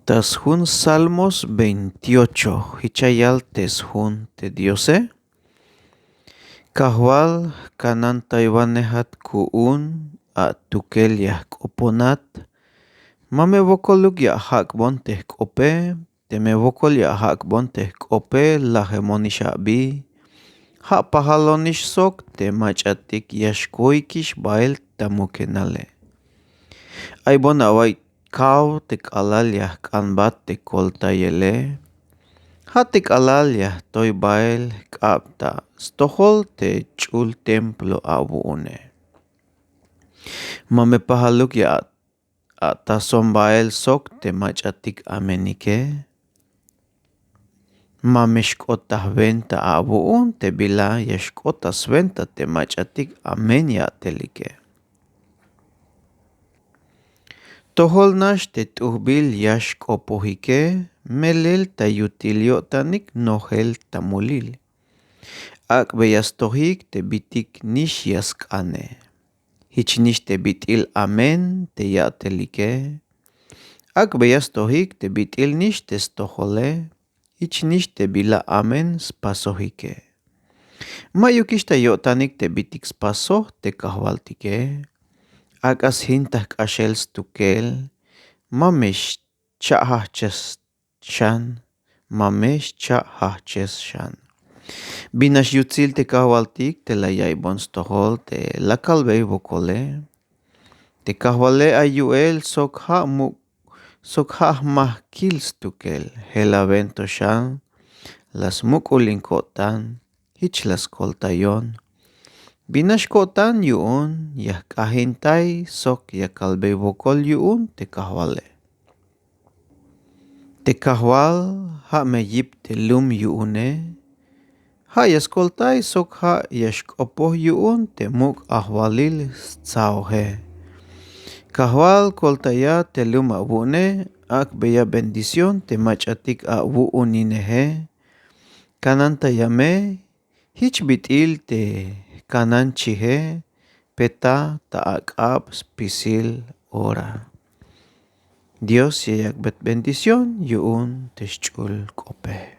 Tashun Salmos 28. Hichayal teshun te Diose. Kahwal kanan taiwanehat kuun a tukel yah koponat. Mame vokoluk ya hak bonteh kope. Teme vokol ya hak bonteh kope la hemonisha bi. Hak pahalonish sok te machatik yashkoikish bael tamukenale. Ay bon away kau tek alal yah kanbat te kolta yele. Hatik alal yah toy bael kapta stohol te chul templo abuune. Mame pahaluk ya atasom bael sok te machatik amenike. Mame shkotah venta abuun te bila yashkotas venta te machatik amen ya telike. Tohol nash te tuhbil yash kopohike, melel tayutilio tanik nohel tamulil. Ak beyas tohik te bitik nish yaskane. Hich nish te bitil amen te ya telike. Ak beyas tohik te bitil nish te stohole. Hich nish te bila amen spasohike. Mayukish tayo tanik te bitik spasoh te kahwaltike. Akas hintah kashels tukel, mamesh chahachas shan, mamesh chahachas shan. Binas yutzil te kahwaltik te la yaibons tohol te la kalbei vokole. Te kahwale ayuel sokha mahkils tukel, helavento shan, las mukulinkotan, hich las koltayon. Binashkotan yuun yah kahintay sok ya kalbei vokol yuun te kahwale. Te kahwal ha meyip te lum yuune. Ha yaskoltay sok ha yashkopoh yuun te muk ahwalil tsauhe. Kahwal koltaya te lum abuune ak beya bendición te machatik abuuninehe. Kananta yame hich bitil te kanan chihe peta taakab spisil ora. Dios yayak bet bendición yuun teschul kope.